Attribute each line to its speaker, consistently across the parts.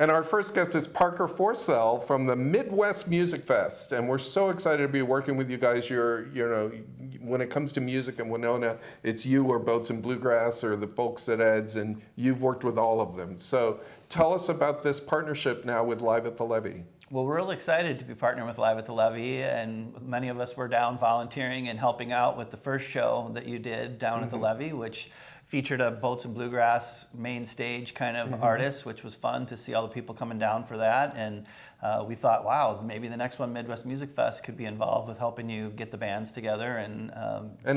Speaker 1: And our first guest is Parker Forcell from the Midwest Music Fest. And we're so excited to be working with you guys. When it comes to music in Winona, it's you or Boats and Bluegrass or the folks at Ed's, and you've worked with all of them. So tell us about this partnership now with Live at the Levee.
Speaker 2: Well, we're really excited to be partnering with Live at the Levee, and many of us were down volunteering and helping out with the first show that you did down at the Levee, which featured a Boats and Bluegrass main stage kind of artist, which was fun to see all the people coming down for that. And we thought, wow, maybe the next one, Midwest Music Fest, could be involved with helping you get the bands together. And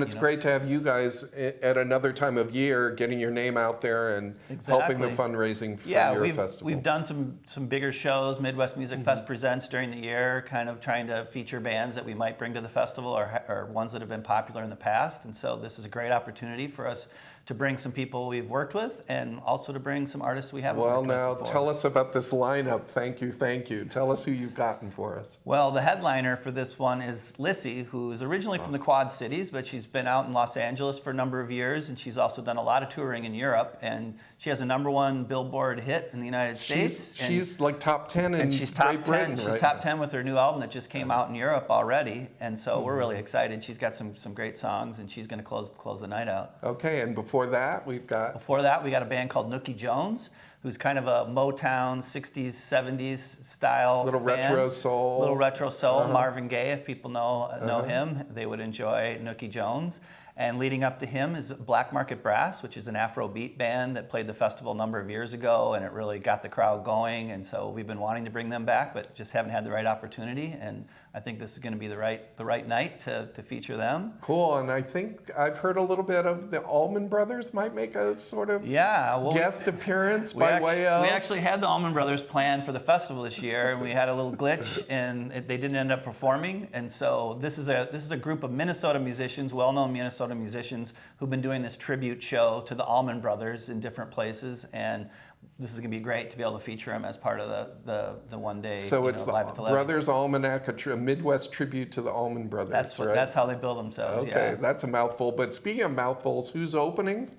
Speaker 1: it's great to have you guys at another time of year getting your name out there and helping the fundraising for your festival.
Speaker 2: We've done some bigger shows. Midwest Music Fest presents during the year, kind of trying to feature bands that we might bring to the festival or ones that have been popular in the past. And so this is a great opportunity for us to bring some people we've worked with and also to bring some artists we haven't worked with before.
Speaker 1: Well, now tell us about this lineup. Thank you, thank you. Tell us who you've gotten for us.
Speaker 2: Well, the headliner for this one is Lissy, who's originally from the Quad Cities, but she's been out in Los Angeles for a number of years, and she's also done a lot of touring in Europe, and she has a #1 Billboard hit in the United States.
Speaker 1: She's like top 10 in
Speaker 2: Great
Speaker 1: Britain,
Speaker 2: She's top 10 with her new album that just came out in Europe already, and so we're really excited. She's got some great songs, and she's going to close the night out.
Speaker 1: Okay, and before that, we got
Speaker 2: a band called Nookie Jones, who's kind of a Motown 60s, 70s style
Speaker 1: little
Speaker 2: band.
Speaker 1: retro soul.
Speaker 2: Marvin Gaye, if people know him, they would enjoy Nookie Jones. And leading up to him is Black Market Brass, which is an Afrobeat band that played the festival a number of years ago, and it really got the crowd going. And so we've been wanting to bring them back, but just haven't had the right opportunity. And I think this is going to be the right night to feature them.
Speaker 1: Cool, and I think I've heard a little bit of the Allman Brothers might make a sort of guest appearance by way of.
Speaker 2: We actually had the Allman Brothers planned for the festival this year, and we had a little glitch, and they didn't end up performing. And so this is a group of Minnesota musicians, well-known Minnesota musicians, who've been doing this tribute show to the Allman Brothers in different places, and this is going to be great to be able to feature them as part of the one day.
Speaker 1: So it's the Brothers Almanac, a Midwest tribute to the Allman Brothers.
Speaker 2: That's how they bill themselves.
Speaker 1: Okay, that's a mouthful. But speaking of mouthfuls, who's opening?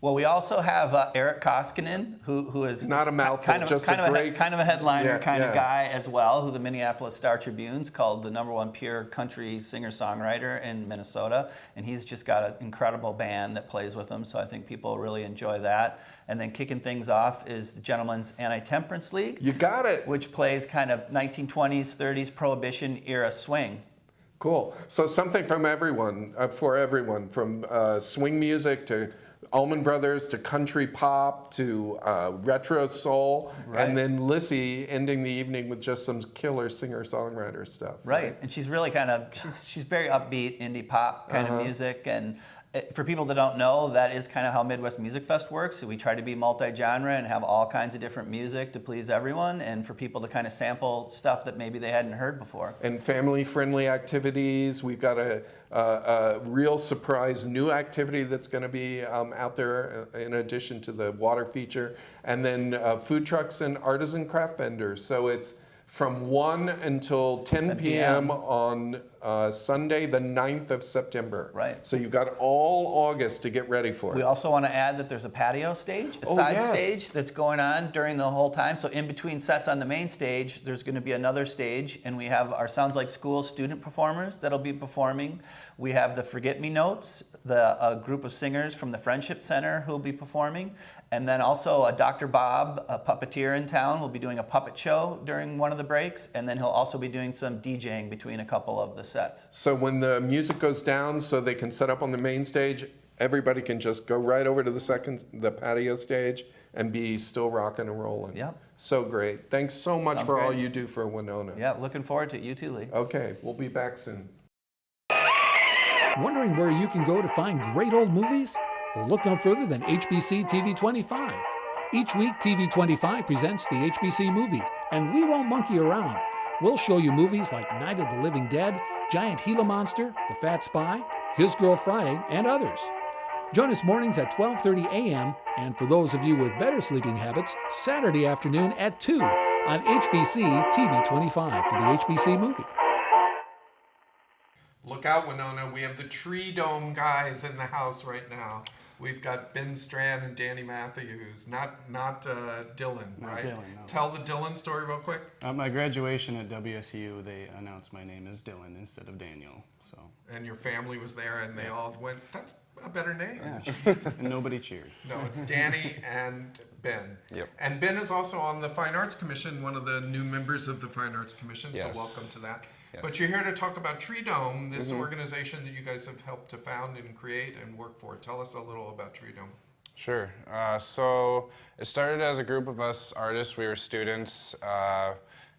Speaker 2: Well, we also have Eric Koskinen, who is
Speaker 1: not a mouthful,
Speaker 2: kind of a headliner of guy as well, who the Minneapolis Star Tribune's called the #1 pure country singer-songwriter in Minnesota, and he's just got an incredible band that plays with him, so I think people really enjoy that. And then kicking things off is the Gentlemen's Anti-Temperance League.
Speaker 1: You got it.
Speaker 2: Which plays kind of 1920s, 30s Prohibition era swing.
Speaker 1: Cool. So something from everyone, for everyone, from swing music to Allman Brothers to country pop to retro soul, and then Lissy ending the evening with just some killer singer-songwriter stuff.
Speaker 2: Right, and she's really she's very upbeat indie pop kind of music, and for people that don't know, that is kind of how Midwest Music Fest works. So we try to be multi-genre and have all kinds of different music to please everyone, and for people to kind of sample stuff that maybe they hadn't heard before.
Speaker 1: And family-friendly activities. We've got a real surprise new activity that's going to be out there in addition to the water feature. And then food trucks and artisan craft vendors. So it's from 1 until 10 p.m. on Sunday, the 9th of September.
Speaker 2: Right.
Speaker 1: So you've got all August to get ready for it.
Speaker 2: We also want to add that there's a patio stage, a side stage that's going on during the whole time. So in between sets on the main stage, there's going to be another stage, and we have our Sounds Like School student performers that'll be performing. We have the Forget Me Notes, a group of singers from the Friendship Center who'll be performing. And then also Dr. Bob, a puppeteer in town, will be doing a puppet show during one of the breaks, and then he'll also be doing some DJing between a couple of the sets.
Speaker 1: So when the music goes down so they can set up on the main stage, everybody can just go right over to the patio stage and be still rocking and rolling.
Speaker 2: Yep.
Speaker 1: So great. Thanks so much for all you do for Winona.
Speaker 2: Yeah, looking forward to it. You too, Lee.
Speaker 1: Okay, we'll be back soon.
Speaker 3: Wondering where you can go to find great old movies? Well, look no further than HBC TV 25. Each week, TV 25 presents the HBC movie, and we won't monkey around. We'll show you movies like Night of the Living Dead, Giant Gila Monster, The Fat Spy, His Girl Friday, and others. Join us mornings at 12:30 a.m., and for those of you with better sleeping habits, Saturday afternoon at 2 on HBC TV 25 for the HBC movie.
Speaker 1: Look out, Winona. We have the Tree Dome guys in the house right now. We've got Ben Strand and Danny Matthews, not Dylan,
Speaker 4: Not
Speaker 1: right?
Speaker 4: Dylan, no.
Speaker 1: Tell the Dylan story real quick.
Speaker 4: At my graduation at WSU, they announced my name as Dylan instead of Daniel. So,
Speaker 1: And your family was there, and they all went, "That's a better name."
Speaker 4: yeah. And nobody cheered.
Speaker 1: No, it's Danny and Ben.
Speaker 5: Yep.
Speaker 1: And Ben is also on the Fine Arts Commission, one of the new members of the Fine Arts Commission,
Speaker 5: Yes.
Speaker 1: so welcome to that.
Speaker 5: Yes.
Speaker 1: But you're here to talk about Tree Dome, this organization that you guys have helped to found and create and work for. Tell us a little about Tree Dome.
Speaker 5: Sure. So it started as a group of us artists. We were students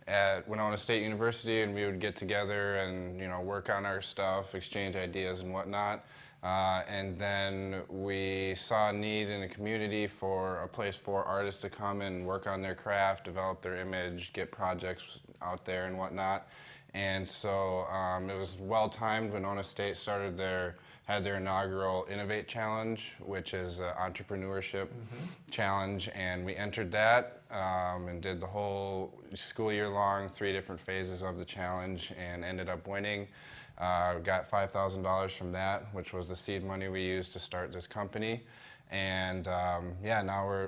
Speaker 5: at Winona State University, and we would get together and work on our stuff, exchange ideas and whatnot. And then we saw a need in the community for a place for artists to come and work on their craft, develop their image, get projects out there and whatnot. And so it was well timed. Winona State had their inaugural Innovate Challenge, which is an entrepreneurship challenge, and we entered that and did the whole school year long, 3 different phases of the challenge, and ended up winning. Got $5,000 from that, which was the seed money we used to start this company. And now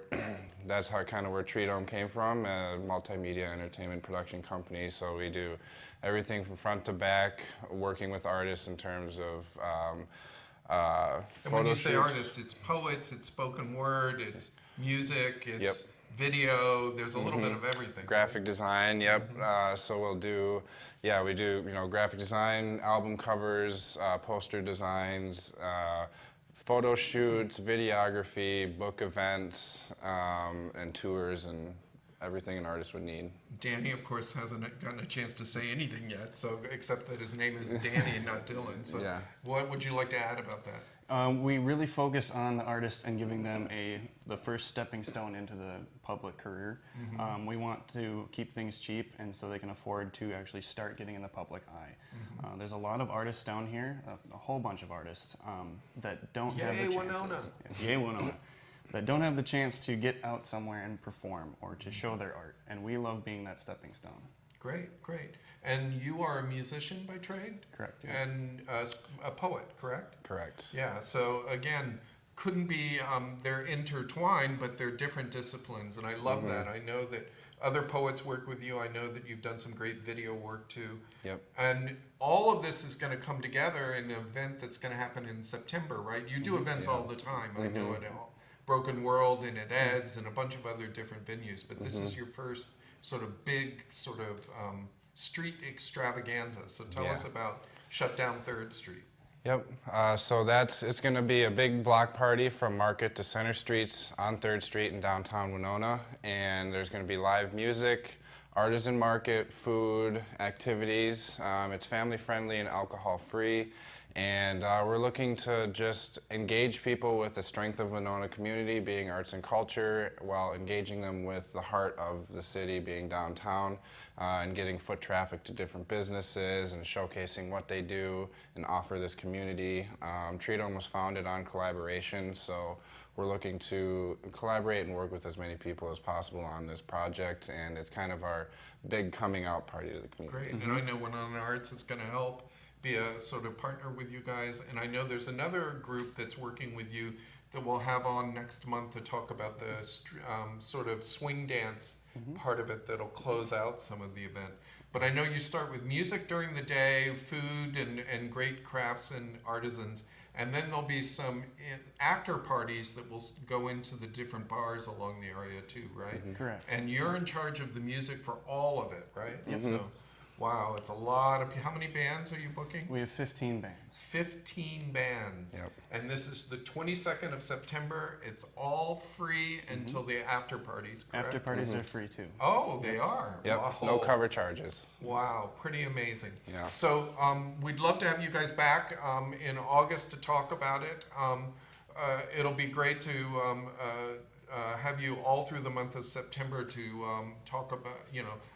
Speaker 5: that's how kind of where Tree Dome came from, a multimedia entertainment production company. So we do everything from front to back, working with artists in terms of
Speaker 1: And
Speaker 5: photo
Speaker 1: when you say
Speaker 5: shoots.
Speaker 1: artists, it's poets, it's spoken word, it's music, it's
Speaker 5: Yep.
Speaker 1: video, there's a little bit of everything.
Speaker 5: Graphic design, yep. So we do graphic design, album covers, poster designs, photo shoots, videography, book events, and tours, and everything an artist would need.
Speaker 1: Danny, of course, hasn't gotten a chance to say anything yet, so except that his name is Danny and not Dylan. So
Speaker 5: Yeah.
Speaker 1: what would you like to add about that?
Speaker 4: We really focus on the artists and giving them the first stepping stone into the public career. We want to keep things cheap, and so they can afford to actually start getting in the public eye. There's a lot of artists down here, a whole bunch of artists that don't have the
Speaker 1: Yay,
Speaker 4: chances.
Speaker 1: Winona.
Speaker 4: Yay, Winona. That don't have the chance to get out somewhere and perform or to show their art, and we love being that stepping stone.
Speaker 1: Great, great. And you are a musician by trade?
Speaker 4: Correct, yeah.
Speaker 1: And a poet, correct?
Speaker 5: Correct.
Speaker 1: Yeah, so again, couldn't be, they're intertwined, but they're different disciplines, and I love that. I know that other poets work with you. I know that you've done some great video work too.
Speaker 5: Yep.
Speaker 1: And all of this is going to come together in an event that's going to happen in September, right? You do events all the time. I know it all. Broken World and at Ed's and a bunch of other different venues, but this is your first sort of big sort of street extravaganza. So tell us about Shut Down 3rd Street.
Speaker 5: Yep. So it's going to be a big block party from Market to Center Streets on 3rd Street in downtown Winona, and there's going to be live music, artisan market, food, activities. It's family friendly and alcohol free. And we're looking to just engage people with the strength of Winona community, being arts and culture, while engaging them with the heart of the city, being downtown, and getting foot traffic to different businesses and showcasing what they do and offer this community. Tree Dome was founded on collaboration, so we're looking to collaborate and work with as many people as possible on this project, and it's kind of our big coming out party to the community.
Speaker 1: Great, and I know Winona Arts is going to help be a sort of partner with you guys, and I know there's another group that's working with you that we'll have on next month to talk about the sort of swing dance part of it that'll close out some of the event. But I know you start with music during the day, food and great crafts and artisans, and then there'll be some after parties that will go into the different bars along the area too, right?
Speaker 4: Correct.
Speaker 1: And you're in charge of the music for all of it, right? So, wow, it's a lot of. How many bands are you booking?
Speaker 4: We have 15 bands.
Speaker 1: 15 bands.
Speaker 5: Yep.
Speaker 1: And this is the 22nd of September. It's all free until the after parties, correct?
Speaker 4: After parties are free too.
Speaker 1: Oh, they are.
Speaker 5: Yep.
Speaker 1: Wow.
Speaker 5: No cover charges.
Speaker 1: Wow, pretty amazing.
Speaker 5: Yeah.
Speaker 1: So we'd love to have you guys back in August to talk about it. It'll be great to have you all through the month of September to talk about,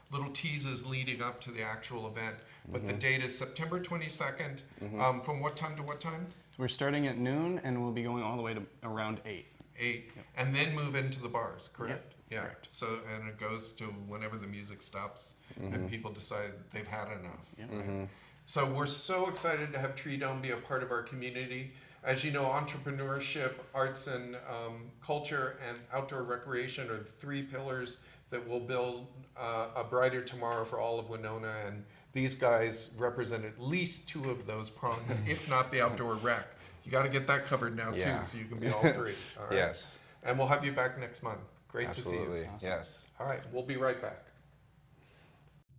Speaker 1: little teases leading up to the actual event. But the date is September 22nd. From what time to what time?
Speaker 4: We're starting at noon and we'll be going all the way to around 8.
Speaker 1: 8. And then move into the bars, correct? Yeah.
Speaker 4: correct.
Speaker 1: So, and it goes to whenever the music stops and people decide they've had enough.
Speaker 4: Yep.
Speaker 1: Right? So we're so excited to have Tree Dome be a part of our community. As you know, entrepreneurship, arts and culture, and outdoor recreation are the three pillars that will build a brighter tomorrow for all of Winona. And these guys represent at least two of those prongs, if not the outdoor rec. You got to get that covered now
Speaker 5: Yeah.
Speaker 1: too, so you can be all three. All right?
Speaker 5: Yes.
Speaker 1: And we'll have you back next month. Great to see
Speaker 5: Absolutely.
Speaker 1: you.
Speaker 5: Yes.
Speaker 1: All right, we'll be right back.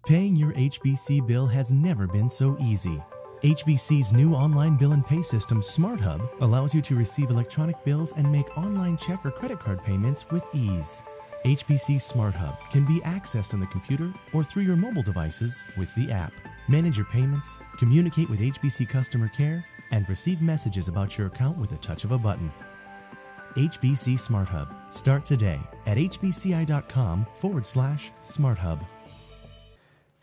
Speaker 6: Paying your HBC bill has never been so easy. HBC's new online bill and pay system, SmartHub, allows you to receive electronic bills and make online check or credit card payments with ease. HBC SmartHub can be accessed on the computer or through your mobile devices with the app. Manage your payments, communicate with HBC customer care, and receive messages about your account with a touch of a button. HBC SmartHub. Start today at hbci.com/SmartHub.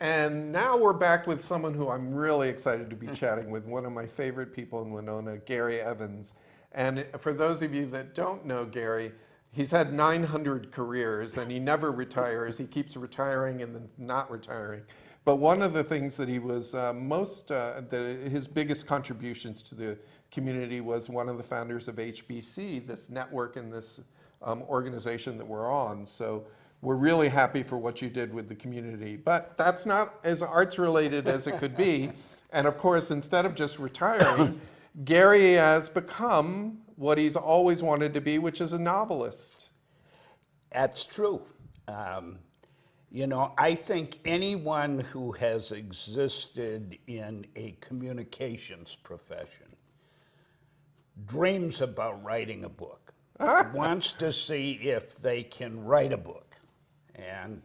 Speaker 1: And now we're back with someone who I'm really excited to be chatting with, one of my favorite people in Winona, Gary Evans. And for those of you that don't know Gary, he's had 900 careers and he never retires. He keeps retiring and then not retiring. But one of the things that he was his biggest contributions to the community was one of the founders of HBC, this network and this organization that we're on. So we're really happy for what you did with the community. But that's not as arts related as it could be. And of course, instead of just retiring, Gary has become what he's always wanted to be, which is a novelist.
Speaker 7: That's true. You know, I think anyone who has existed in a communications profession dreams about writing a book, wants to see if they can write a book. And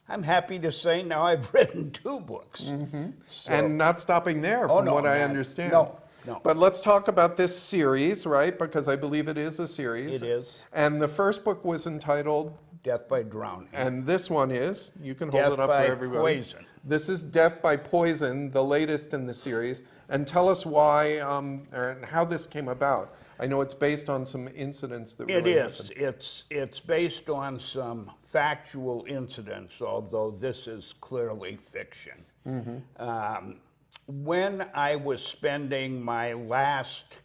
Speaker 7: I'm happy to say now I've written 2 books. So,
Speaker 1: And not stopping there, from what I understand.
Speaker 7: No.
Speaker 1: But let's talk about this series, right? Because I believe it is a series.
Speaker 7: It is.
Speaker 1: And the first book was entitled,
Speaker 7: Death by Drowning.
Speaker 1: and this one is, you can hold
Speaker 7: Death
Speaker 1: it up
Speaker 7: by
Speaker 1: for everybody.
Speaker 7: Poison.
Speaker 1: This is Death by Poison, the latest in the series. And tell us why and how this came about. I know it's based on some incidents that
Speaker 7: It
Speaker 1: really
Speaker 7: is.
Speaker 1: happened.
Speaker 7: It's based on some factual incidents, although this is clearly fiction. When I was spending my last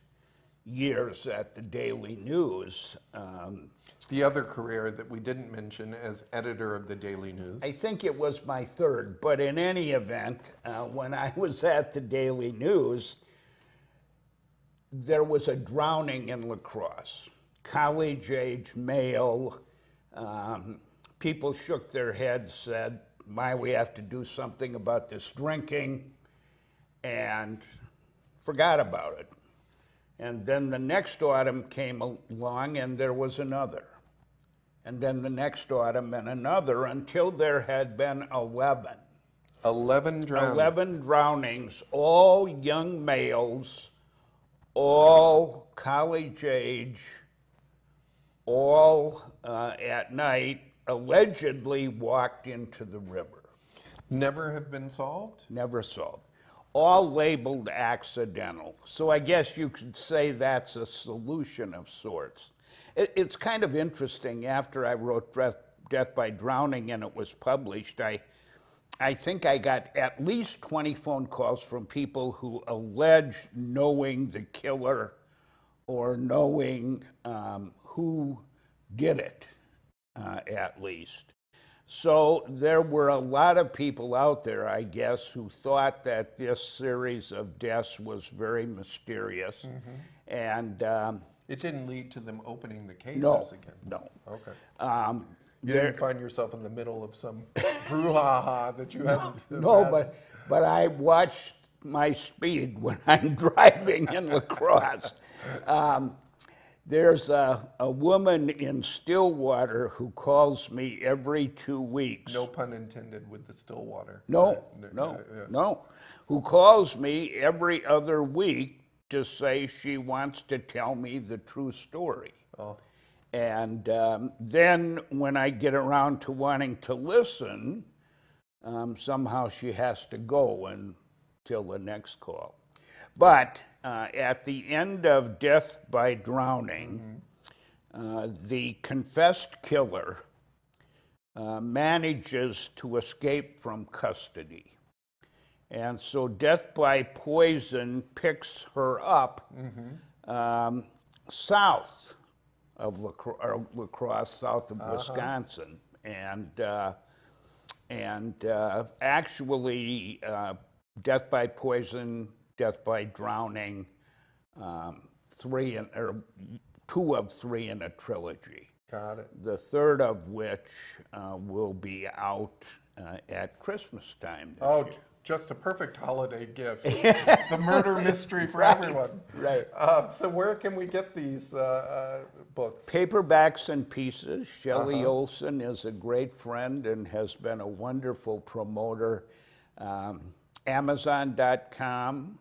Speaker 7: years at the Daily News,
Speaker 1: The other career that we didn't mention as editor of the Daily News.
Speaker 7: I think it was my 3rd, but in any event, when I was at the Daily News, there was a drowning in La Crosse. College-age male. People shook their heads, said, we have to do something about this drinking, and forgot about it. And then the next autumn came along and there was another. And then the next autumn and another, until there had been 11.
Speaker 1: 11 drownings.
Speaker 7: 11 drownings, all young males, all college age, all at night, allegedly walked into the river.
Speaker 1: Never have been solved?
Speaker 7: Never solved. All labeled accidental. So I guess you could say that's a solution of sorts. It's kind of interesting. After I wrote Death by Drowning and it was published, I think I got at least 20 phone calls from people who alleged knowing the killer or knowing who did it, at least. So there were a lot of people out there, I guess, who thought that this series of deaths was very mysterious. And
Speaker 1: It didn't lead to them opening the cases again?
Speaker 7: no.
Speaker 1: Okay. You didn't find yourself in the middle of some brouhaha that you hadn't
Speaker 7: No,
Speaker 1: imagined?
Speaker 7: but I watched my speed when I'm driving in La Crosse. There's a woman in Stillwater who calls me every 2 weeks.
Speaker 1: No pun intended with the Stillwater.
Speaker 7: No, who calls me every other week to say she wants to tell me the true story. And then when I get around to wanting to listen, somehow she has to go until the next call. But at the end of Death by Drowning, the confessed killer manages to escape from custody. And so death by poison picks her up south of La Crosse, south of Wisconsin. And actually, death by poison, death by drowning, 2 of 3 in a trilogy.
Speaker 1: Got it.
Speaker 7: The third of which will be out at Christmas time this year.
Speaker 1: Just a perfect holiday gift. The murder mystery for everyone.
Speaker 7: Right.
Speaker 1: So where can we get these books?
Speaker 7: Paperbacks and pieces. Shelley Olson is a great friend and has been a wonderful promoter. Amazon.com,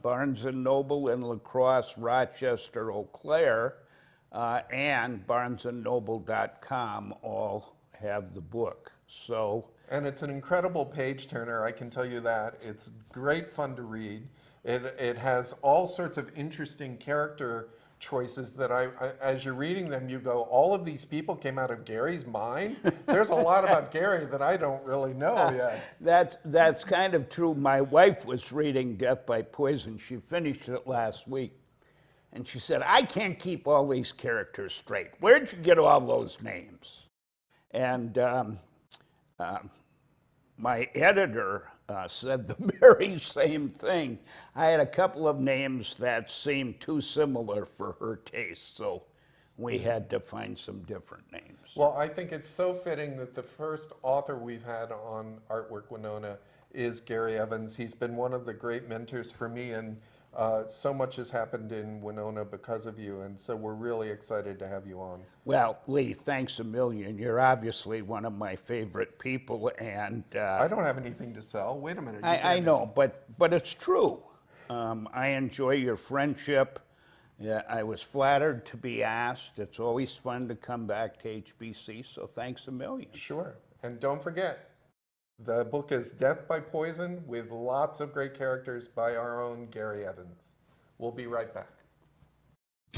Speaker 7: Barnes & Noble in La Crosse, Rochester, Eau Claire, and BarnesandNoble.com all have the book. So.
Speaker 1: And it's an incredible page turner, I can tell you that. It's great fun to read. It has all sorts of interesting character choices that as you're reading them, you go, all of these people came out of Gary's mind? There's a lot about Gary that I don't really know yet.
Speaker 7: That's kind of true. My wife was reading Death by Poison. She finished it last week. And she said, I can't keep all these characters straight. Where'd you get all those names? And my editor said the very same thing. I had a couple of names that seemed too similar for her taste, so we had to find some different names.
Speaker 1: Well, I think it's so fitting that the first author we've had on Artwork Winona is Gary Evans. He's been one of the great mentors for me, and so much has happened in Winona because of you, and so we're really excited to have you on.
Speaker 7: Well, Lee, thanks a million. You're obviously one of my favorite people, and
Speaker 1: I don't have anything to sell. Wait a minute.
Speaker 7: I know, but it's true. I enjoy your friendship. Yeah, I was flattered to be asked. It's always fun to come back to HBC, so thanks a million.
Speaker 1: Sure. And don't forget, the book is Death by Poison with lots of great characters by our own Gary Evans. We'll be right back.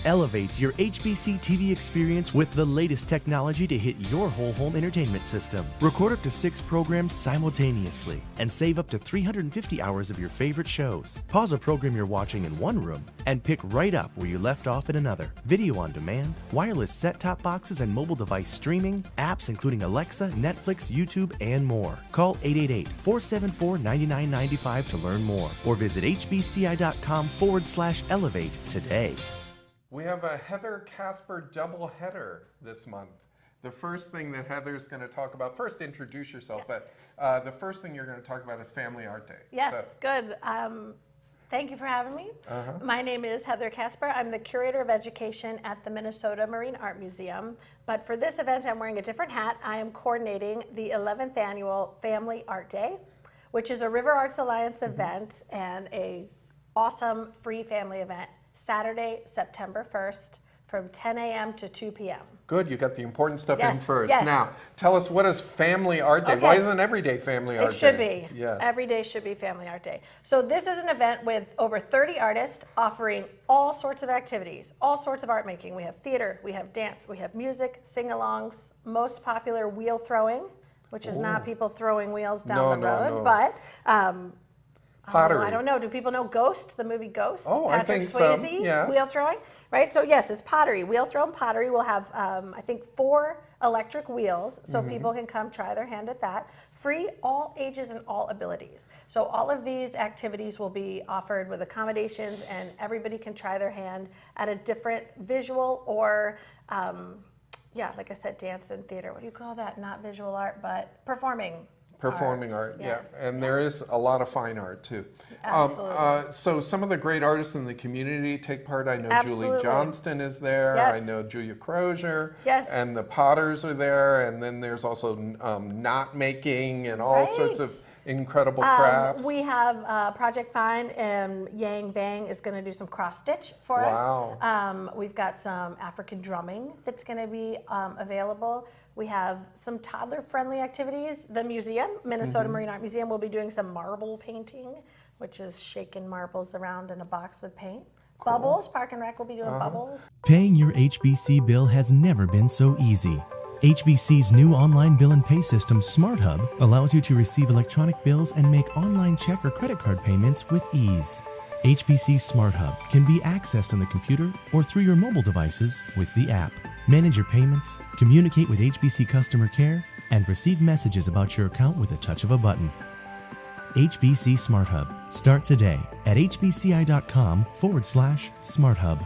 Speaker 6: Elevate your HBC TV experience with the latest technology to hit your whole home entertainment system. Record up to 6 programs simultaneously and save up to 350 hours of your favorite shows. Pause a program you're watching in one room and pick right up where you left off in another. Video on demand, wireless set-top boxes and mobile device streaming, apps including Alexa, Netflix, YouTube, and more. Call 888-474-9995 to learn more or visit hbci.com/elevate today.
Speaker 1: We have a Heather Casper doubleheader this month. The first thing that Heather's going to talk about, first introduce yourself, but the first thing you're going to talk about is Family Art Day.
Speaker 8: Yes, good. Thank you for having me. My name is Heather Casper. I'm the Curator of Education at the Minnesota Marine Art Museum. But for this event, I'm wearing a different hat. I am coordinating the 11th annual Family Art Day, which is a River Arts Alliance event and a awesome free family event. Saturday, September 1st, from 10 a.m. to 2 p.m.
Speaker 1: Good, you got the important stuff in
Speaker 8: Yes,
Speaker 1: first.
Speaker 8: yes.
Speaker 1: Now, tell us, what is Family Art Day?
Speaker 8: Okay.
Speaker 1: Why isn't every day Family Art Day?
Speaker 8: It should be.
Speaker 1: Yes.
Speaker 8: Every day should be Family Art Day. So this is an event with over 30 artists offering all sorts of activities, all sorts of art making. We have theater, we have dance, we have music, sing-alongs, most popular wheel throwing, which is not people throwing wheels down the road, but
Speaker 1: pottery.
Speaker 8: I don't know. Do people know Ghost, the movie Ghost?
Speaker 1: Oh,
Speaker 8: Patrick
Speaker 1: I think so.
Speaker 8: Swayze,
Speaker 1: Yes.
Speaker 8: wheel throwing, right? So yes, it's pottery. Wheel thrown pottery. We'll have, I think, 4 electric wheels, so people can come try their hand at that. Free, all ages and all abilities. So all of these activities will be offered with accommodations, and everybody can try their hand at a different visual or, like I said, dance and theater. What do you call that? Not visual art, but performing.
Speaker 1: Performing
Speaker 8: arts,
Speaker 1: art,
Speaker 8: yes.
Speaker 1: yeah. And there is a lot of fine art, too.
Speaker 8: Absolutely.
Speaker 1: So some of the great artists in the community take part. I know
Speaker 8: Absolutely.
Speaker 1: Julie Johnston is there.
Speaker 8: Yes.
Speaker 1: I know Julia Crozier.
Speaker 8: Yes.
Speaker 1: And the Potters are there. And then there's also knot making and all sorts of incredible crafts.
Speaker 8: We have Project Find, and Yang Vang is going to do some cross stitch for
Speaker 1: Wow.
Speaker 8: us. We've got some African drumming that's going to be available. We have some toddler-friendly activities. The museum, Minnesota Marine Art Museum, will be doing some marble painting, which is shaking marbles around in a box with paint. Bubbles, Park and Rec will be doing bubbles.
Speaker 6: Paying your HBC bill has never been so easy. HBC's new online bill and pay system, SmartHub, allows you to receive electronic bills and make online check or credit card payments with ease. HBC SmartHub can be accessed on the computer or through your mobile devices with the app. Manage your payments, communicate with HBC customer care, and receive messages about your account with a touch of a button. HBC SmartHub. Start today at hbci.com/SmartHub.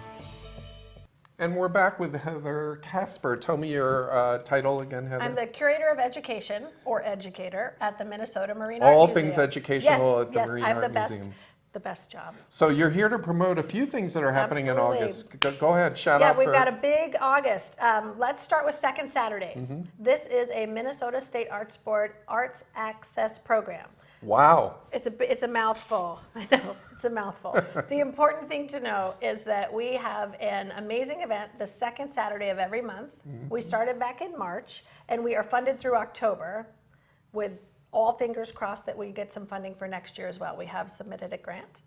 Speaker 1: And we're back with Heather Casper. Tell me your title again, Heather.
Speaker 8: I'm the Curator of Education, or Educator, at the Minnesota Marine
Speaker 1: All
Speaker 8: Art Museum.
Speaker 1: things educational at the Marine
Speaker 8: I have
Speaker 1: Art
Speaker 8: the best,
Speaker 1: Museum.
Speaker 8: the best job.
Speaker 1: So you're here to promote a few things that are happening
Speaker 8: Absolutely.
Speaker 1: in August. Go ahead, shout
Speaker 8: Yeah,
Speaker 1: out
Speaker 8: we've
Speaker 1: for...
Speaker 8: got a big August. Let's start with Second Saturdays.
Speaker 1: Mm-hmm.
Speaker 8: This is a Minnesota State Arts Board Arts Access Program.
Speaker 1: Wow.
Speaker 8: It's a mouthful. I know, it's a mouthful. The important thing to know is that we have an amazing event the second Saturday of every month. We started back in March, and we are funded through October, with all fingers crossed that we get some funding for next year as well. We have submitted a grant.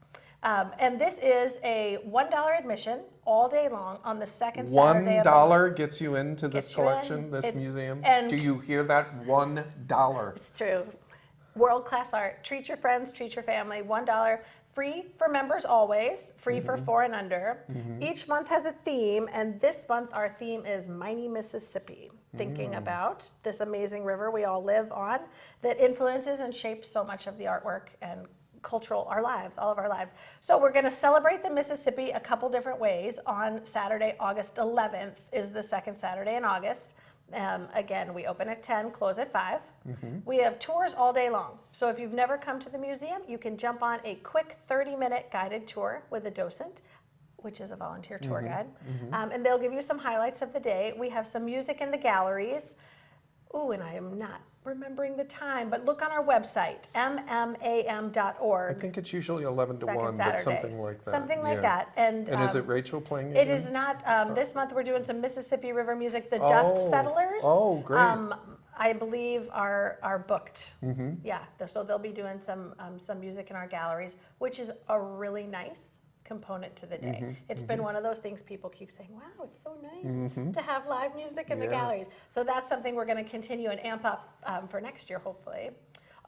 Speaker 8: And this is a $1 admission all day long on the second Saturday of the month.
Speaker 1: $1 gets you into this
Speaker 8: Gets you in.
Speaker 1: collection, this
Speaker 8: It's-
Speaker 1: museum?
Speaker 8: and-
Speaker 1: Do you hear that? $1.
Speaker 8: It's true. World-class art. Treat your friends, treat your family. $1. Free for members always. Free for 4 and under. Each month has a theme, and this month our theme is Mighty Mississippi. Thinking about this amazing river we all live on that influences and shapes so much of the artwork and cultural, our lives, all of our lives. So we're going to celebrate the Mississippi a couple different ways. On Saturday, August 11th is the second Saturday in August. Again, we open at 10, close at 5. We have tours all day long. So if you've never come to the museum, you can jump on a quick 30-minute guided tour with a docent, which is a volunteer tour guide. And they'll give you some highlights of the day. We have some music in the galleries. Ooh, and I am not remembering the time, but look on our website, mmam.org.
Speaker 1: I think it's usually 11 to
Speaker 8: Second
Speaker 1: 1, but
Speaker 8: Saturdays.
Speaker 1: something like that.
Speaker 8: Something like
Speaker 1: yeah.
Speaker 8: that. And
Speaker 1: is it Rachel playing
Speaker 8: it
Speaker 1: again?
Speaker 8: is not. This month we're doing some Mississippi River music. The Dust Settlers.
Speaker 1: Oh, great.
Speaker 8: I believe are booked. Yeah, so they'll be doing some music in our galleries, which is a really nice component to the day. It's been one of those things people keep saying, wow, it's so nice to have live music in the galleries. So that's something we're going to continue and amp up for next year, hopefully.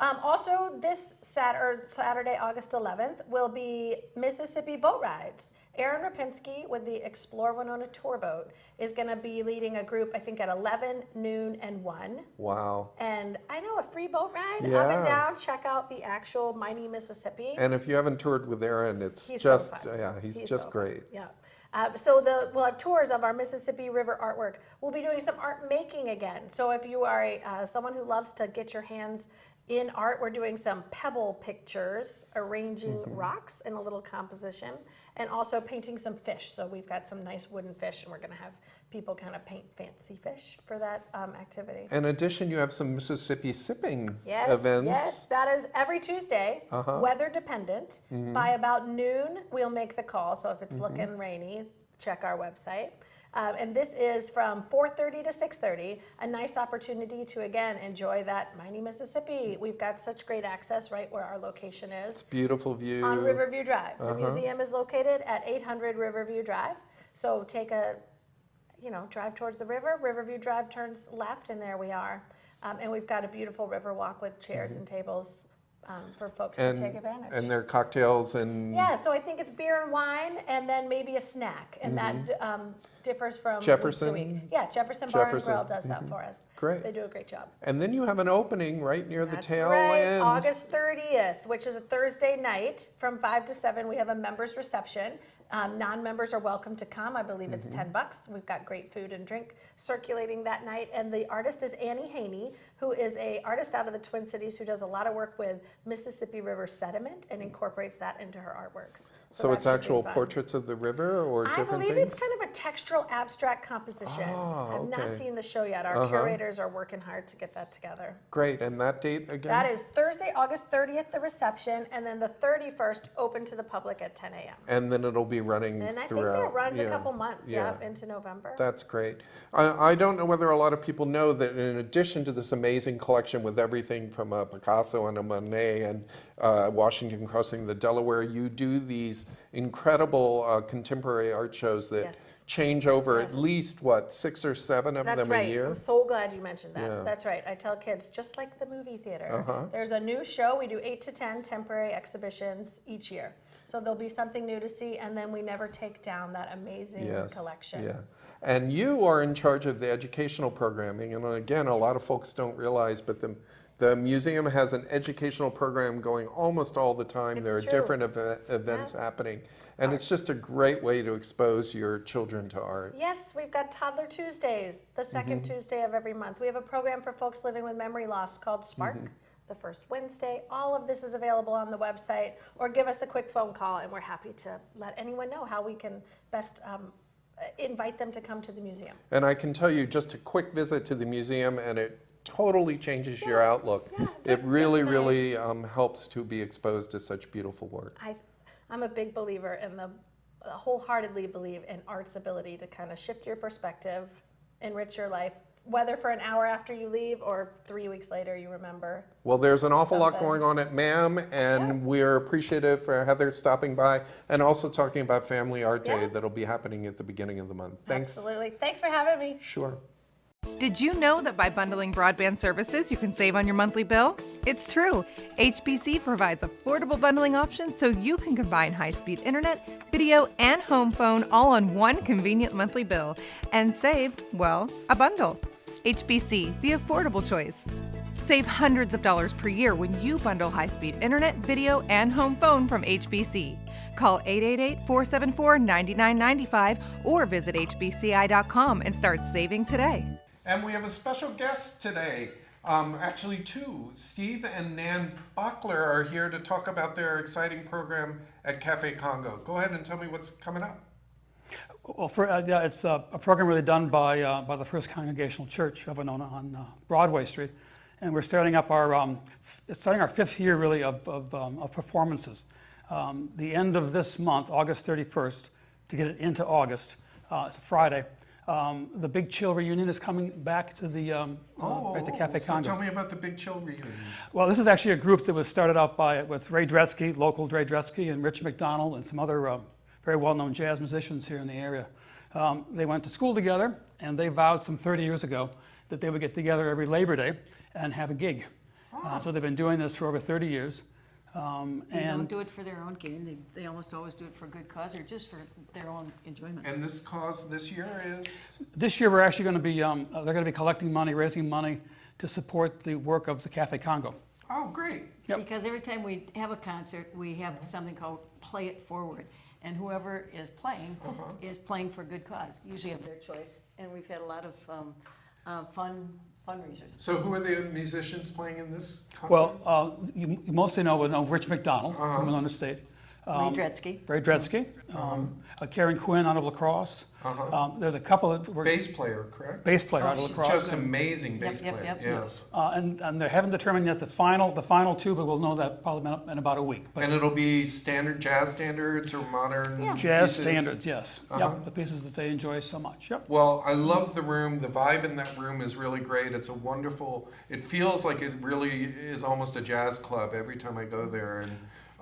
Speaker 8: Also, this Saturday, August 11th, will be Mississippi boat rides. Aaron Rapinski with the Explore Winona tour boat is going to be leading a group, I think, at 11, noon, and 1.
Speaker 1: Wow.
Speaker 8: And I know, a free boat ride up
Speaker 1: Yeah.
Speaker 8: and down. Check out the actual Mighty Mississippi.
Speaker 1: And if you haven't toured with Aaron, it's
Speaker 8: He's so
Speaker 1: just,
Speaker 8: fun.
Speaker 1: yeah, he's
Speaker 8: He's
Speaker 1: just
Speaker 8: so fun.
Speaker 1: great.
Speaker 8: Yeah. We'll have tours of our Mississippi River artwork. We'll be doing some art making again. So if you are someone who loves to get your hands in art, we're doing some pebble pictures, arranging rocks in a little composition, and also painting some fish. So we've got some nice wooden fish, and we're going to have people kind of paint fancy fish for that activity.
Speaker 1: In addition, you have some Mississippi sipping
Speaker 8: Yes,
Speaker 1: events.
Speaker 8: yes, that is every Tuesday, weather dependent. By about noon, we'll make the call. So if it's looking rainy, check our website. And this is from 4:30 to 6:30, a nice opportunity to, again, enjoy that Mighty Mississippi. We've got such great access right where our location is.
Speaker 1: Beautiful view.
Speaker 8: On Riverview Drive. The museum is located at 800 Riverview Drive. So take a, drive towards the river. Riverview Drive turns left, and there we are. And we've got a beautiful river walk with chairs and tables for folks to take advantage.
Speaker 1: And their cocktails and
Speaker 8: Yeah, so I think it's beer and wine, and then maybe a snack, and that differs from
Speaker 1: Jefferson?
Speaker 8: week to week. Yeah, Jefferson Bar and
Speaker 1: Jefferson.
Speaker 8: Grill does that for us.
Speaker 1: Great.
Speaker 8: They do a great job.
Speaker 1: And then you have an opening right near the
Speaker 8: That's
Speaker 1: tail
Speaker 8: right.
Speaker 1: end.
Speaker 8: August 30th, which is a Thursday night from 5 to 7. We have a members reception. Non-members are welcome to come. I believe it's $10. We've got great food and drink circulating that night. And the artist is Annie Haney, who is an artist out of the Twin Cities who does a lot of work with Mississippi River sediment and incorporates that into her artworks.
Speaker 1: So
Speaker 8: that
Speaker 1: it's
Speaker 8: should be
Speaker 1: actual
Speaker 8: fun.
Speaker 1: portraits of the river or
Speaker 8: I
Speaker 1: different
Speaker 8: believe
Speaker 1: things?
Speaker 8: it's kind of a textural abstract composition. I've not
Speaker 1: okay.
Speaker 8: seen the show yet. Our curators are working hard to get that together.
Speaker 1: Great. And that date again?
Speaker 8: That is Thursday, August 30th, the reception, and then the 31st, open to the public at 10 a.m.
Speaker 1: And then it'll be running
Speaker 8: And I think
Speaker 1: throughout.
Speaker 8: that runs a
Speaker 1: Yeah.
Speaker 8: couple months, into November.
Speaker 1: That's great. I don't know whether a lot of people know that in addition to this amazing collection with everything from a Picasso and a Monet and Washington crossing the Delaware, you do these these incredible contemporary art shows that
Speaker 8: Yes.
Speaker 1: change over
Speaker 8: Yes.
Speaker 1: at least, what, 6 or 7 of
Speaker 8: That's
Speaker 1: them
Speaker 8: right.
Speaker 1: a year?
Speaker 8: I'm so glad you mentioned that.
Speaker 1: Yeah.
Speaker 8: That's right. I tell kids, just like the movie theater,
Speaker 1: Uh-huh.
Speaker 8: there's a new show. We do 8 to 10 temporary exhibitions each year. So there'll be something new to see, and then we never take down that amazing collection.
Speaker 1: Yeah. And you are in charge of the educational programming, and again, a lot of folks don't realize, but the museum has an educational program going almost all the time.
Speaker 8: It's
Speaker 1: there are
Speaker 8: true.
Speaker 1: different events happening, and it's just a great way to expose your children to art.
Speaker 8: Yes, we've got Toddler Tuesdays, the second Tuesday of every month. We have a program for folks living with memory loss called Spark, the first Wednesday. All of this is available on the website, or give us a quick phone call, and we're happy to let anyone know how we can best invite them to come to the museum.
Speaker 1: And I can tell you, just a quick visit to the museum, and it totally changes your outlook.
Speaker 8: Yeah,
Speaker 1: It really,
Speaker 8: it's nice.
Speaker 1: really helps to be exposed to such beautiful work.
Speaker 8: I'm a big believer in wholeheartedly believe in art's ability to kind of shift your perspective, enrich your life, whether for an hour after you leave or 3 weeks later you remember.
Speaker 1: Well, there's an awful lot
Speaker 8: Something.
Speaker 1: going on at MAM, and we're appreciative for Heather stopping by and also talking about Family Art Day
Speaker 8: Yeah.
Speaker 1: that'll be happening at the beginning of the month. Thanks.
Speaker 8: Absolutely. Thanks for having me.
Speaker 1: Sure.
Speaker 9: Did you know that by bundling broadband services, you can save on your monthly bill? It's true. HBC provides affordable bundling options so you can combine high-speed internet, video, and home phone all on one convenient monthly bill and save, well, a bundle. HBC, the affordable choice. Save hundreds of dollars per year when you bundle high-speed internet, video, and home phone from HBC. Call 888-474-9995 or visit hbci.com and start saving today.
Speaker 1: And we have a special guest today. Actually, two. Steve and Nan Bachler are here to talk about their exciting program at Cafe Congo. Go ahead and tell me what's coming up.
Speaker 10: Well, it's a program really done by the First Congregational Church of Winona on Broadway Street, and we're starting up our 5th year really of performances. The end of this month, August 31st, to get it into August, it's a Friday. The Big Chill reunion is coming back to the at the Cafe Congo.
Speaker 1: So tell me about the Big Chill reunion.
Speaker 10: Well, this is actually a group that was started out with Ray Dretsky, local Ray Dretsky, and Rich McDonald, and some other very well-known jazz musicians here in the area. They went to school together, and they vowed some 30 years ago that they would get together every Labor Day and have a gig. So they've been doing this for over 30 years.
Speaker 11: They don't do it for their own gain. They almost always do it for a good cause or just for their own enjoyment.
Speaker 1: And this cause this year is?
Speaker 10: This year we're actually going to be, they're going to be collecting money, raising money to support the work of the Cafe Congo.
Speaker 1: Oh, great.
Speaker 10: Yep.
Speaker 11: Because every time we have a concert, we have something called Play It Forward. And whoever is playing for a good cause, usually of their choice. And we've had a lot of fundraisers.
Speaker 1: So who are the musicians playing in this concert?
Speaker 10: Well, you mostly know Rich McDonald from Winona State.
Speaker 11: Ray Dretsky.
Speaker 10: Ray Dretsky. Karen Quinn out of La Crosse. There's a couple of
Speaker 1: Bass player, correct?
Speaker 10: bass player out of La
Speaker 1: She's
Speaker 10: Crosse.
Speaker 1: just amazing bass
Speaker 11: Yep,
Speaker 1: player.
Speaker 11: yep.
Speaker 1: Yes.
Speaker 10: And they haven't determined yet the final two, but we'll know that probably in about a week. But
Speaker 1: And it'll be standard jazz standards or modern
Speaker 10: jazz
Speaker 1: pieces?
Speaker 10: standards, yes. Yep, the pieces that they enjoy so much. Yep.
Speaker 1: Well, I love the room. The vibe in that room is really great. It's a wonderful, it feels like it really is almost a jazz club every time I go there.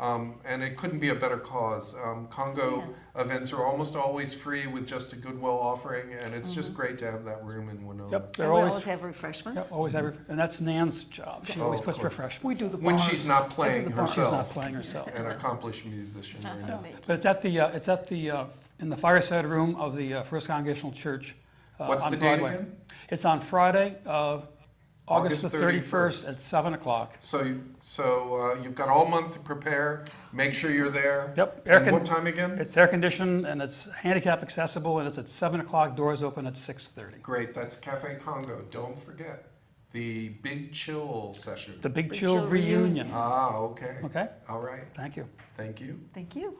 Speaker 1: And it couldn't be a better cause. Congo events are almost always free with just a goodwill offering, and it's just great to have that room in Winona.
Speaker 10: Yep.
Speaker 11: And we always have refreshments.
Speaker 10: Yep, always have, and that's Nan's job. She always
Speaker 1: of
Speaker 10: puts
Speaker 1: course.
Speaker 10: refreshments.
Speaker 11: We do the
Speaker 1: When
Speaker 11: bars.
Speaker 1: she's not playing
Speaker 10: She's
Speaker 1: herself.
Speaker 10: not playing herself.
Speaker 1: An accomplished musician right now.
Speaker 10: But it's at the in the fireside room of the First Congregational Church.
Speaker 1: What's
Speaker 10: on
Speaker 1: the date
Speaker 10: Broadway.
Speaker 1: again?
Speaker 10: It's on Friday, August the 31st
Speaker 1: 31st
Speaker 10: at 7 o'clock.
Speaker 1: So you've got all month to prepare. Make sure you're there.
Speaker 10: Yep.
Speaker 1: And what time again?
Speaker 10: It's air conditioned and it's handicap accessible and it's at 7 o'clock. Doors open at 6:30.
Speaker 1: Great. That's Cafe Congo. Don't forget the Big Chill session.
Speaker 10: The Big Chill reunion.
Speaker 1: Ah, okay.
Speaker 10: Okay.
Speaker 1: All right.
Speaker 10: Thank you.
Speaker 1: Thank you.
Speaker 11: Thank you.